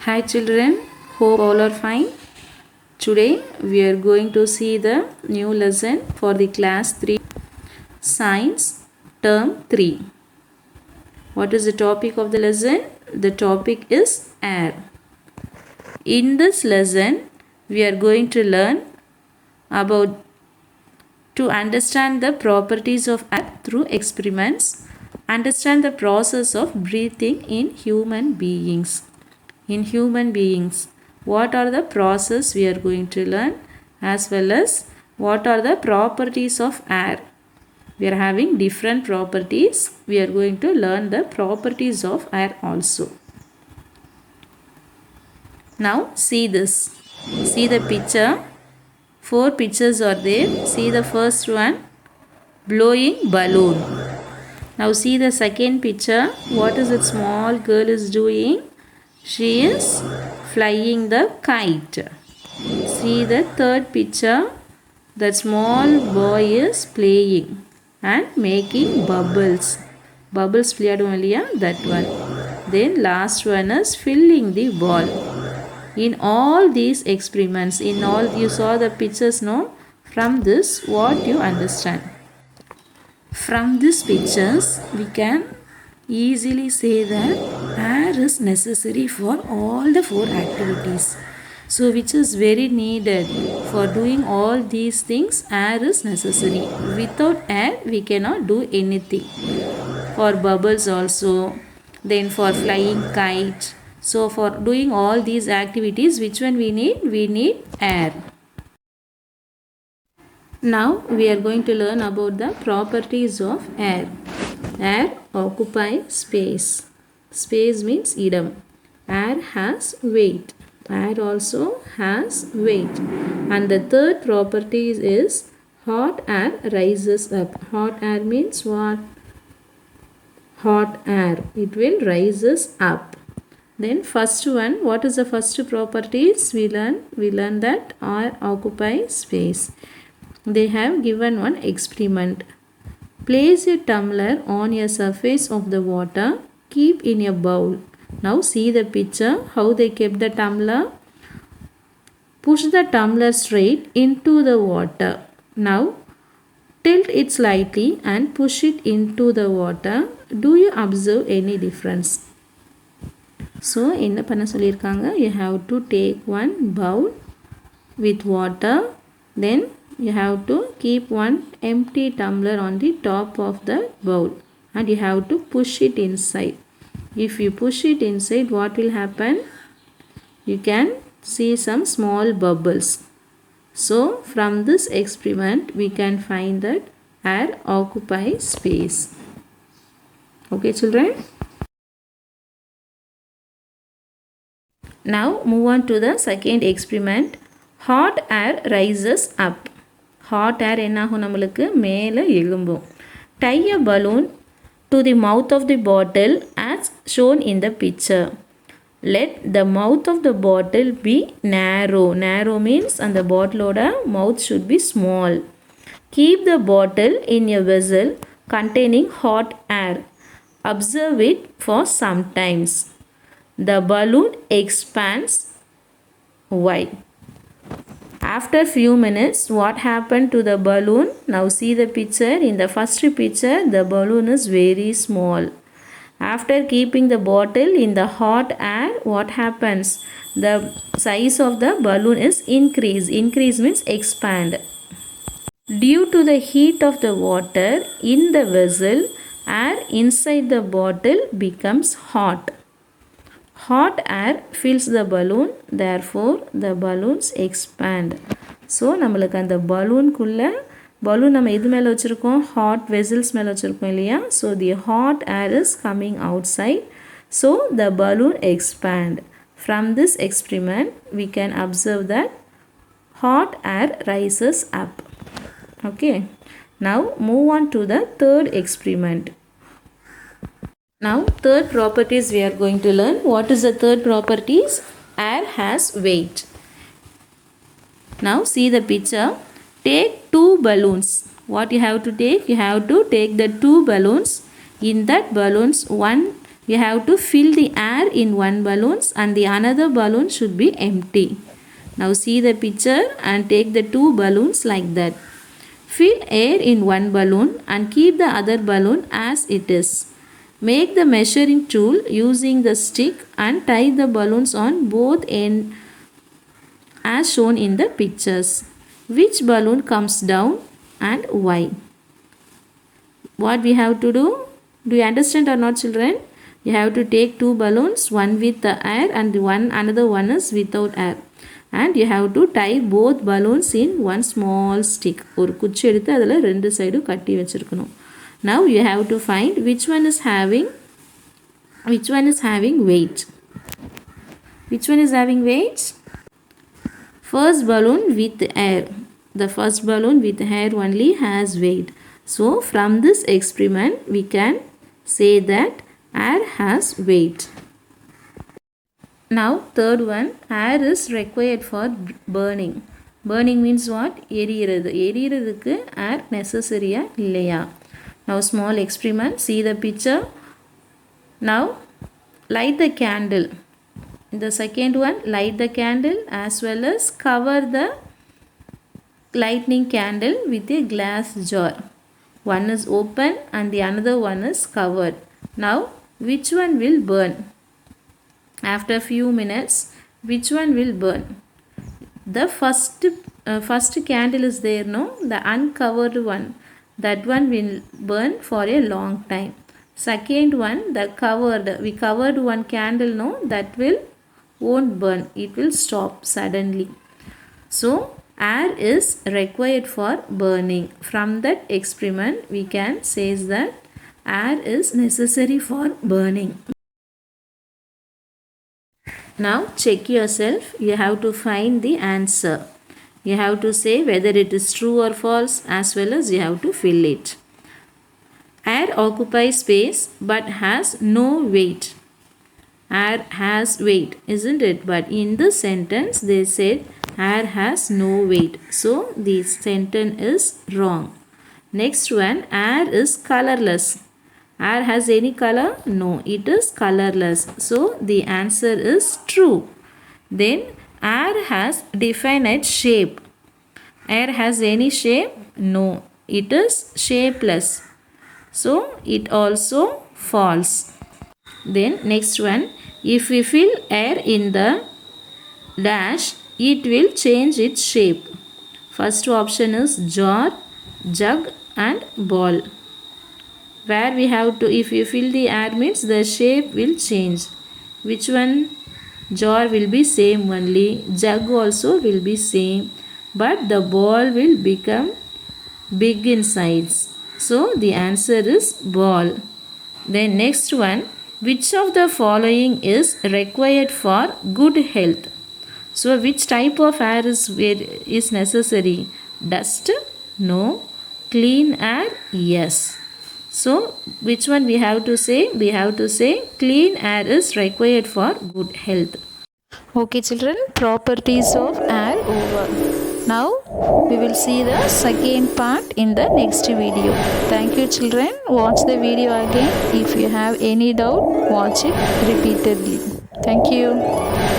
Hi children, hope all are fine. Today we are going to see the new lesson for the class 3 Science term 3. What is the topic of the lesson? The topic is air. In this lesson we are going to learn about to understand the properties of air through experiments, understand the process of breathing in human beings. What are the process we are going to learn, as well as what are the properties of air. We are having different properties. We are going to learn the properties of air also. Now see this. See the picture. 4 pictures are there. See the first one, blowing balloon. Now see the second picture. What is that small girl is doing? She is flying the kite. See the third picture. The small boy is playing and making bubbles. Bubbles that one. Then last one is filling the ball. In all these experiments, in all you saw the pictures, no? From this, what you understand? From these pictures, we can easily say that air is necessary for all the 4 activities. So which is very needed for doing all these things. Air is necessary. Without air we cannot do anything. For bubbles also, then for flying kite. So for doing all these activities, which one we need? We need air. Now we are going to learn about the properties of air. Air occupies space. Space means idam. Air has weight. Air also has weight. And the third property is hot air rises up. Hot air means what? Hot air. It will rises up. Then first one, what is the first properties we learn? We learn that air occupies space. They have given one experiment. Place a tumbler on a surface of the water. Keep in a bowl. Now see the picture, how they kept the tumbler. Push the tumbler straight into the water. Now tilt it slightly and push it into the water. Do you observe any difference? So என்ன பண்ண சொல்லிருக்காங்க? You have to take one bowl with water. Then you have to keep one empty tumbler on the top of the bowl and you have to push it inside. If you push it inside, what will happen? You can see some small bubbles. So from this experiment we can find that air occupies space. Okay children? Now move on to the second experiment. Hot air rises up. Hot air என்னாகும் நம்மளுக்கு மேலே எழும்பும். Tie a balloon to the mouth of the bottle as shown in the picture. Let the mouth of the bottle be narrow. Narrow means and the bottle mouth should be small. Keep the bottle in a vessel containing hot air. Observe it for some times. The balloon expands. Why? After few minutes, what happened to the balloon? Now see the picture. In the first picture, the balloon is very small. After keeping the bottle in the hot air, what happens? The size of the balloon is increase. Increase means expand. Due to the heat of the water in the vessel, air inside the bottle becomes hot. Hot air fills the balloon, therefore the balloons expand. So நம்மளுக்கு அந்த பலூனுக்குள்ள balloon நம்ம எது மேலே வச்சுருக்கோம்? hot vessels மேலே வச்சுருக்கோம் இல்லையா? So the hot air is coming outside. So the balloon expand. From this experiment we can observe that hot air rises up. Okay. Now move on to the third experiment. Now third properties we are going to learn. What is the third properties? Air has weight. Now see the picture. Take 2 balloons. What you have to take? You have to take the 2 balloons. In that balloons, one you have to fill the air in one balloon and the another balloon should be empty. Now see the picture and take the two balloons like that. Fill air in one balloon and keep the other balloon as it is. Make the measuring tool using the stick and tie the balloons on both ends as shown in the pictures. Which balloon comes down and why? What we have to do? Do you understand or not, children? You have to take two balloons, one with the air and another one is without air. And you have to tie both balloons in one small stick. ஒரு குச்சி எடுத்து அதில் ரெண்டு சைடும் கட்டி வச்சிருக்கணும். Now you have to find which one is having weight. Which one is having weight? First balloon with air. The first balloon with air only has weight. So from this experiment we can say that air has weight. Now third one, air is required for burning. Burning means what? எரியிறது. எரியிறதுக்கு air necessary-யா இல்லையா? Now small experiment, see the picture. Now light the candle. The second one, light the candle as well as cover the lightning candle with a glass jar. One is open and the another one is covered. Now which one will burn? After few minutes, which one will burn? The first candle is there, no? The uncovered one, that one will burn for a long time. Second one, we covered one candle, no? That won't burn. It will stop suddenly. So air is required for burning. From that experiment we can say that air is necessary for burning. Now check yourself. You have to find the answer. You have to say whether it is true or false as well as you have to fill it. Air occupies space but has no weight. Air has weight, isn't it? But in this sentence they said air has no weight. So this sentence is wrong. Next one, air is colorless. Air has any color? No, it is colorless. So the answer is true. Then air has definite shape. Air has any shape? No, it is shapeless. So it also false. Then next one, if we fill air in the dash, it will change its shape. First option is jar, jug and ball. Where we have to, if you fill the air means the shape will change. Which one? Jar will be same only, jug also will be same, but the ball will become big in size. So the answer is ball. Then next one, which of the following is required for good health? So which type of air is necessary? Dust? No. Clean air? Yes. So which one we have to say? We have to say clean air is required for good health. Okay children, properties of air over. Now we will see the second part in the next video. Thank you children. Watch the video again. If you have any doubt, watch it repeatedly. Thank you.